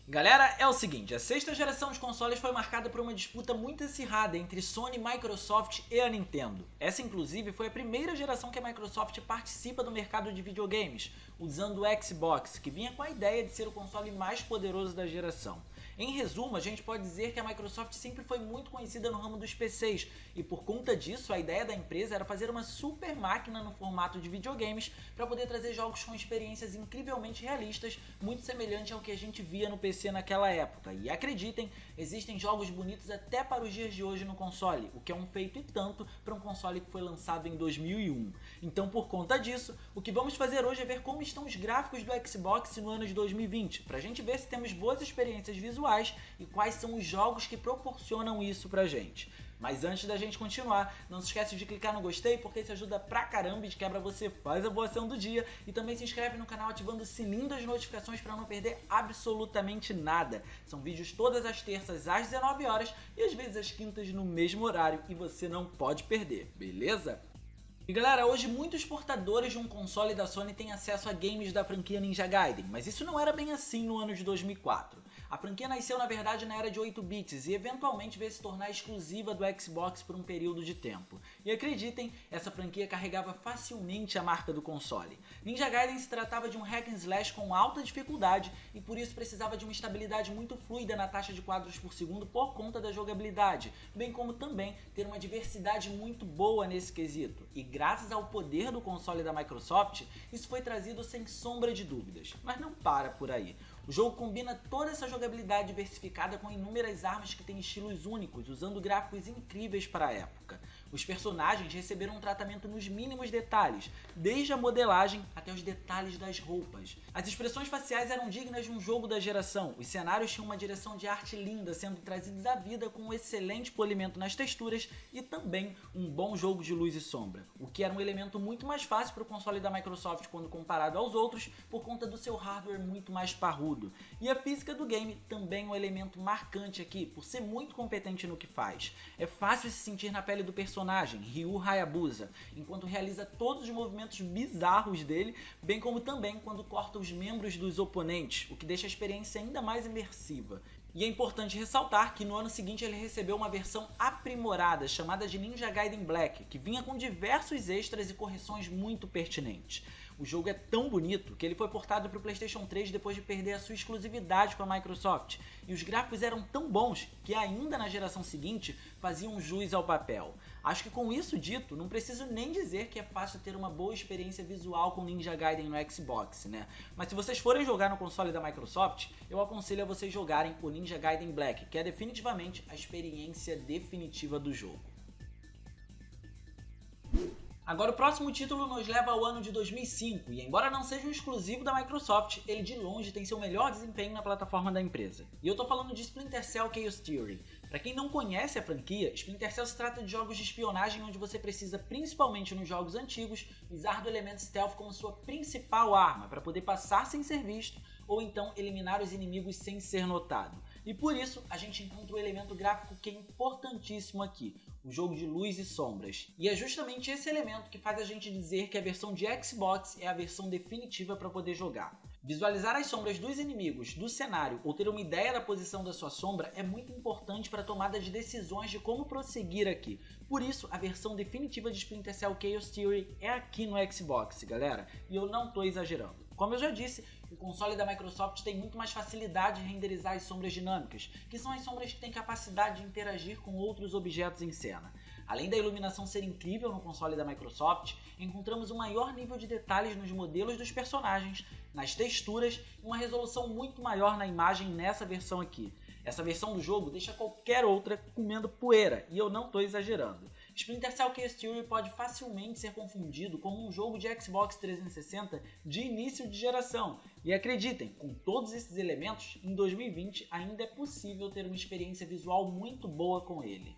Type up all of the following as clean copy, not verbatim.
Galera, é o seguinte, a sexta geração de consoles foi marcada por uma disputa muito acirrada entre Sony, Microsoft e a Nintendo. Essa inclusive foi a primeira geração que a Microsoft participa do mercado de videogames, usando o Xbox, que vinha com a ideia de ser o console mais poderoso da geração. Em resumo, a gente pode dizer que a Microsoft sempre foi muito conhecida no ramo dos PCs, e por conta disso a ideia da empresa era fazer uma super máquina no formato de videogames para poder trazer jogos com experiências incrivelmente realistas, muito semelhante ao que a gente via no PC naquela época. E acreditem, existem jogos bonitos até para os dias de hoje no console, o que é um feito e tanto para um console que foi lançado em 2001. Então, por conta disso, o que vamos fazer hoje é ver como estão os gráficos do Xbox no ano de 2020, para a gente ver se temos boas experiências visuais e quais são os jogos que proporcionam isso pra gente. Mas antes da gente continuar, não se esquece de clicar no gostei, porque isso ajuda pra caramba e de quebra você faz a boa ação do dia. E também se inscreve no canal ativando o sininho das notificações para não perder absolutamente nada. São vídeos todas as terças às 19 horas e às vezes às quintas no mesmo horário e você não pode perder, beleza? E galera, hoje muitos portadores de um console da Sony têm acesso a games da franquia Ninja Gaiden, mas isso não era bem assim no ano de 2004. A franquia nasceu na verdade na era de 8 bits e eventualmente veio se tornar exclusiva do Xbox por um período de tempo. E acreditem, essa franquia carregava facilmente a marca do console. Ninja Gaiden se tratava de um hack and slash com alta dificuldade e por isso precisava de uma estabilidade muito fluida na taxa de quadros por segundo por conta da jogabilidade, bem como também ter uma diversidade muito boa nesse quesito. E graças ao poder do console da Microsoft, isso foi trazido sem sombra de dúvidas. Mas não para por aí. O jogo combina toda essa jogabilidade diversificada com inúmeras armas que têm estilos únicos, usando gráficos incríveis para a época. Os personagens receberam um tratamento nos mínimos detalhes, desde a modelagem até os detalhes das roupas. As expressões faciais eram dignas de um jogo da geração, os cenários tinham uma direção de arte linda, sendo trazidos à vida com um excelente polimento nas texturas e também um bom jogo de luz e sombra, o que era um elemento muito mais fácil para o console da Microsoft quando comparado aos outros, por conta do seu hardware muito mais parrudo. E a física do game também é um elemento marcante aqui, por ser muito competente no que faz. É fácil se sentir na pele do personagem, Ryu Hayabusa, enquanto realiza todos os movimentos bizarros dele, bem como também quando corta os membros dos oponentes, o que deixa a experiência ainda mais imersiva. E é importante ressaltar que no ano seguinte ele recebeu uma versão aprimorada chamada de Ninja Gaiden Black, que vinha com diversos extras e correções muito pertinentes. O jogo é tão bonito que ele foi portado para o PlayStation 3 depois de perder a sua exclusividade com a Microsoft, e os gráficos eram tão bons que ainda na geração seguinte faziam jus ao papel. Acho que com isso dito, não preciso nem dizer que é fácil ter uma boa experiência visual com Ninja Gaiden no Xbox, né? Mas se vocês forem jogar no console da Microsoft, eu aconselho a vocês jogarem o Ninja Gaiden Black, que é definitivamente a experiência definitiva do jogo. Agora o próximo título nos leva ao ano de 2005 e embora não seja um exclusivo da Microsoft, ele de longe tem seu melhor desempenho na plataforma da empresa. E eu tô falando de Splinter Cell Chaos Theory. Para quem não conhece a franquia, Splinter Cell se trata de jogos de espionagem onde você precisa, principalmente nos jogos antigos, usar do elemento stealth como sua principal arma para poder passar sem ser visto ou então eliminar os inimigos sem ser notado. E por isso a gente encontra o elemento gráfico que é importantíssimo aqui, o jogo de luz e sombras. E é justamente esse elemento que faz a gente dizer que a versão de Xbox é a versão definitiva para poder jogar. Visualizar as sombras dos inimigos, do cenário ou ter uma ideia da posição da sua sombra é muito importante para a tomada de decisões de como prosseguir aqui. Por isso, a versão definitiva de Splinter Cell Chaos Theory é aqui no Xbox, galera, e eu não tô exagerando. Como eu já disse, o console da Microsoft tem muito mais facilidade de renderizar as sombras dinâmicas, que são as sombras que têm capacidade de interagir com outros objetos em cena. Além da iluminação ser incrível no console da Microsoft, encontramos um maior nível de detalhes nos modelos dos personagens, nas texturas e uma resolução muito maior na imagem nessa versão aqui. Essa versão do jogo deixa qualquer outra comendo poeira, e eu não estou exagerando. Splinter Cell Chaos Theory pode facilmente ser confundido como um jogo de Xbox 360 de início de geração. E acreditem, com todos esses elementos, em 2020 ainda é possível ter uma experiência visual muito boa com ele.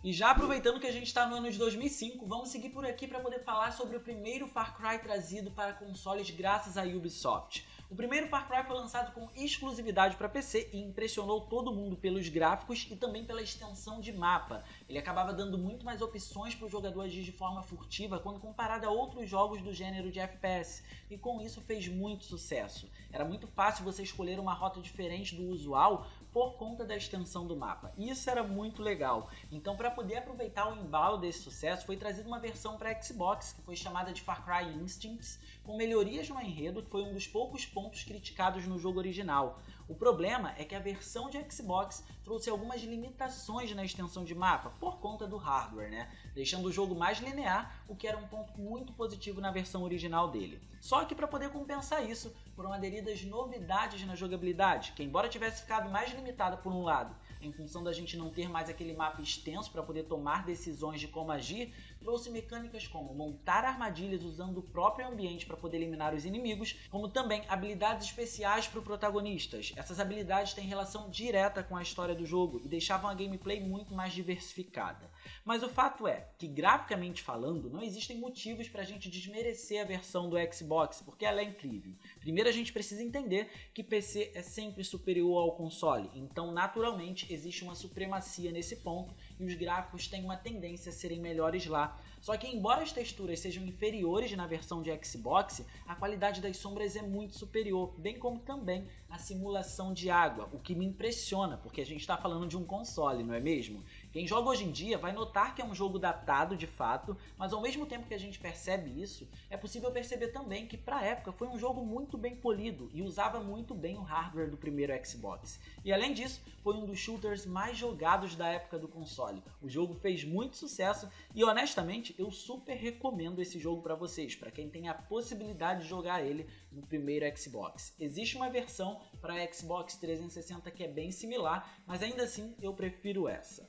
E já aproveitando que a gente está no ano de 2005, vamos seguir por aqui para poder falar sobre o primeiro Far Cry trazido para consoles graças à Ubisoft. O primeiro Far Cry foi lançado com exclusividade para PC e impressionou todo mundo pelos gráficos e também pela extensão de mapa. Ele acabava dando muito mais opções para o jogador agir de forma furtiva quando comparado a outros jogos do gênero de FPS, e com isso fez muito sucesso. Era muito fácil você escolher uma rota diferente do usual por conta da extensão do mapa. Isso era muito legal. Então, para poder aproveitar o embalo desse sucesso, foi trazida uma versão para Xbox, que foi chamada de Far Cry Instincts, com melhorias no enredo, que foi um dos poucos pontos criticados no jogo original. O problema é que a versão de Xbox trouxe algumas limitações na extensão de mapa, por conta do hardware, né? Deixando o jogo mais linear, o que era um ponto muito positivo na versão original dele. Só que para poder compensar isso, foram aderidas novidades na jogabilidade, que embora tivesse ficado mais limitada por um lado, em função da gente não ter mais aquele mapa extenso para poder tomar decisões de como agir, trouxe mecânicas como montar armadilhas usando o próprio ambiente para poder eliminar os inimigos, como também habilidades especiais para os protagonistas. Essas habilidades têm relação direta com a história do jogo e deixavam a gameplay muito mais diversificada. Mas o fato é que, graficamente falando, não existem motivos para a gente desmerecer a versão do Xbox, porque ela é incrível. Primeiro a gente precisa entender que PC é sempre superior ao console, então naturalmente existe uma supremacia nesse ponto e os gráficos têm uma tendência a serem melhores lá. Só que embora as texturas sejam inferiores na versão de Xbox, a qualidade das sombras é muito superior, bem como também a simulação de água, o que me impressiona, porque a gente está falando de um console, não é mesmo? Quem joga hoje em dia vai notar que é um jogo datado de fato, mas ao mesmo tempo que a gente percebe isso, é possível perceber também que para a época foi um jogo muito bem polido e usava muito bem o hardware do primeiro Xbox. E além disso, foi um dos shooters mais jogados da época do console. O jogo fez muito sucesso e honestamente eu super recomendo esse jogo para vocês, para quem tem a possibilidade de jogar ele no primeiro Xbox. Existe uma versão para Xbox 360 que é bem similar, mas ainda assim eu prefiro essa.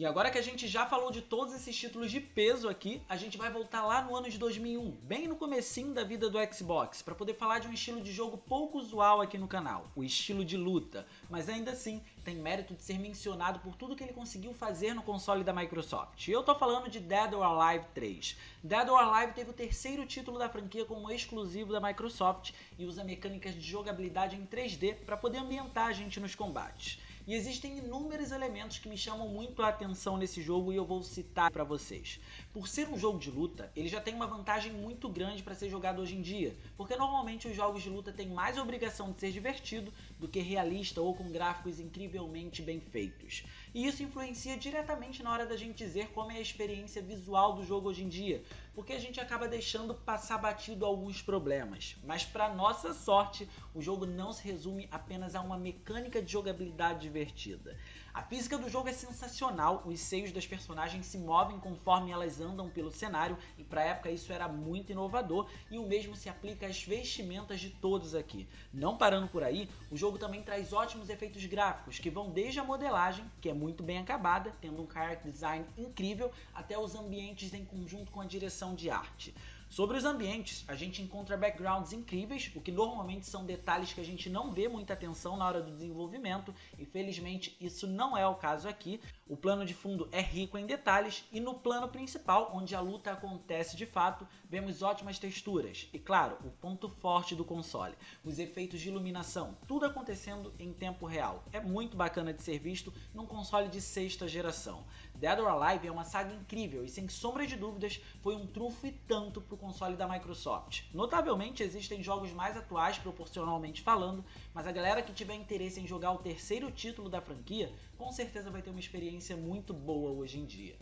E agora que a gente já falou de todos esses títulos de peso aqui, a gente vai voltar lá no ano de 2001, bem no comecinho da vida do Xbox, para poder falar de um estilo de jogo pouco usual aqui no canal, o estilo de luta, mas ainda assim tem mérito de ser mencionado por tudo que ele conseguiu fazer no console da Microsoft. E eu tô falando de Dead or Alive 3. Dead or Alive teve o terceiro título da franquia como exclusivo da Microsoft e usa mecânicas de jogabilidade em 3D para poder ambientar a gente nos combates. E existem inúmeros elementos que me chamam muito a atenção nesse jogo e eu vou citar para vocês. Por ser um jogo de luta, ele já tem uma vantagem muito grande para ser jogado hoje em dia, porque normalmente os jogos de luta têm mais a obrigação de ser divertido do que realista ou com gráficos incrivelmente bem feitos. E isso influencia diretamente na hora da gente dizer como é a experiência visual do jogo hoje em dia, porque a gente acaba deixando passar batido alguns problemas. Mas para nossa sorte, o jogo não se resume apenas a uma mecânica de jogabilidade divertida. A física do jogo é sensacional, os seios das personagens se movem conforme elas andam pelo cenário e para a época isso era muito inovador e o mesmo se aplica às vestimentas de todos aqui. Não parando por aí, o jogo também traz ótimos efeitos gráficos que vão desde a modelagem, que é muito bem acabada, tendo um character design incrível, até os ambientes em conjunto com a direção de arte. Sobre os ambientes, a gente encontra backgrounds incríveis, o que normalmente são detalhes que a gente não vê muita atenção na hora do desenvolvimento, e felizmente isso não é o caso aqui. O plano de fundo é rico em detalhes e no plano principal, onde a luta acontece de fato, vemos ótimas texturas e, claro, o ponto forte do console, os efeitos de iluminação, tudo acontecendo em tempo real. É muito bacana de ser visto num console de sexta geração. Dead or Alive é uma saga incrível e, sem sombra de dúvidas, foi um trunfo e tanto para o console da Microsoft. Notavelmente existem jogos mais atuais proporcionalmente falando, mas a galera que tiver interesse em jogar o terceiro título da franquia, com certeza vai ter uma experiência muito boa hoje em dia.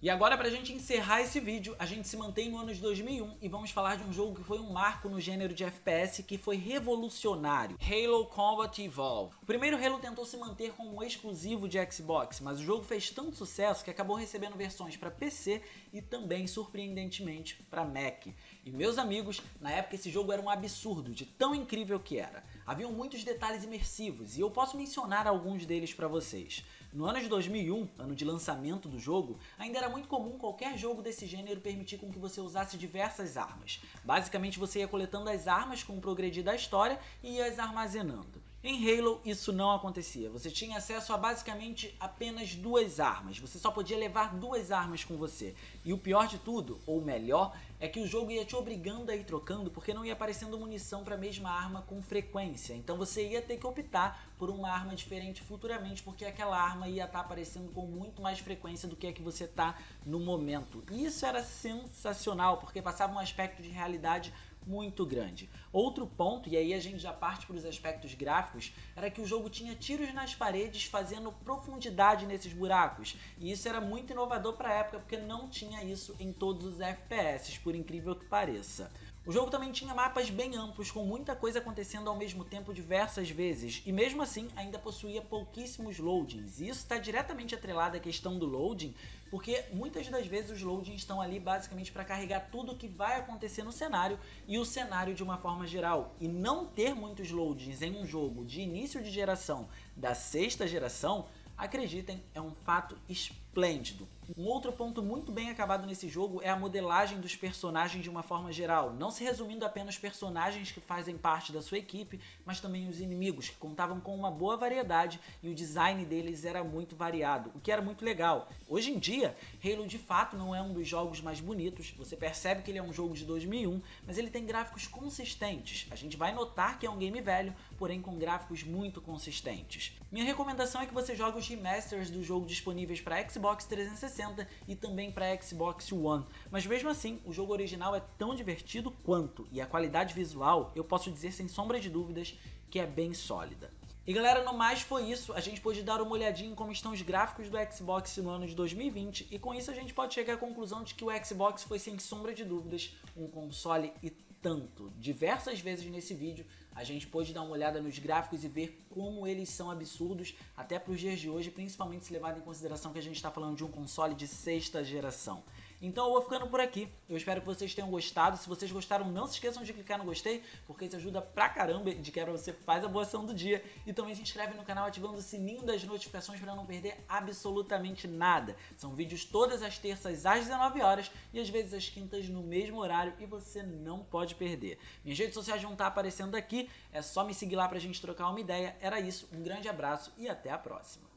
E agora, pra gente encerrar esse vídeo, a gente se mantém no ano de 2001 e vamos falar de um jogo que foi um marco no gênero de FPS que foi revolucionário, Halo Combat Evolved. O primeiro Halo tentou se manter como exclusivo de Xbox, mas o jogo fez tanto sucesso que acabou recebendo versões para PC e também, surpreendentemente, para Mac. E meus amigos, na época esse jogo era um absurdo de tão incrível que era. Haviam muitos detalhes imersivos e eu posso mencionar alguns deles para vocês. No ano de 2001, ano de lançamento do jogo, ainda era muito comum qualquer jogo desse gênero permitir com que você usasse diversas armas. Basicamente você ia coletando as armas com o progredir da história e ia as armazenando. Em Halo isso não acontecia, você tinha acesso a basicamente apenas 2 armas, você só podia levar 2 armas com você. E o pior de tudo, ou melhor, é que o jogo ia te obrigando a ir trocando porque não ia aparecendo munição para a mesma arma com frequência. Então você ia ter que optar por uma arma diferente futuramente porque aquela arma ia estar aparecendo com muito mais frequência do que a que você está no momento. E isso era sensacional porque passava um aspecto de realidade muito grande. Outro ponto, e aí a gente já parte para os aspectos gráficos, era que o jogo tinha tiros nas paredes fazendo profundidade nesses buracos. E isso era muito inovador para a época, porque não tinha isso em todos os FPS, por incrível que pareça. O jogo também tinha mapas bem amplos, com muita coisa acontecendo ao mesmo tempo diversas vezes, e mesmo assim ainda possuía pouquíssimos loadings. E isso está diretamente atrelado à questão do loading, porque muitas das vezes os loadings estão ali basicamente para carregar tudo o que vai acontecer no cenário e o cenário de uma forma geral. E não ter muitos loadings em um jogo de início de geração da 6ª geração, acreditem, é um fato esplêndido. Um outro ponto muito bem acabado nesse jogo é a modelagem dos personagens de uma forma geral, não se resumindo apenas personagens que fazem parte da sua equipe, mas também os inimigos, que contavam com uma boa variedade e o design deles era muito variado, o que era muito legal. Hoje em dia, Halo de fato não é um dos jogos mais bonitos, você percebe que ele é um jogo de 2001, mas ele tem gráficos consistentes. A gente vai notar que é um game velho, porém com gráficos muito consistentes. Minha recomendação é que você jogue os remasters do jogo disponíveis para Xbox 360 e também para Xbox One, mas mesmo assim o jogo original é tão divertido quanto, e a qualidade visual eu posso dizer sem sombra de dúvidas que é bem sólida. E galera, no mais foi isso, a gente pôde dar uma olhadinha em como estão os gráficos do Xbox no ano de 2020 e com isso a gente pode chegar à conclusão de que o Xbox foi sem sombra de dúvidas um console e tanto. Diversas vezes nesse vídeo a gente pôde dar uma olhada nos gráficos e ver como eles são absurdos até para os dias de hoje, principalmente se levado em consideração que a gente está falando de um console de 6ª geração. Então eu vou ficando por aqui, eu espero que vocês tenham gostado. Se vocês gostaram, não se esqueçam de clicar no gostei, porque isso ajuda pra caramba, de quebra você faz a boa ação do dia, e também se inscreve no canal ativando o sininho das notificações para não perder absolutamente nada. São vídeos todas as terças às 19 horas e às vezes às quintas no mesmo horário e você não pode perder. Minhas redes sociais vão estar aparecendo aqui, é só me seguir lá pra gente trocar uma ideia. Era isso, um grande abraço e até a próxima.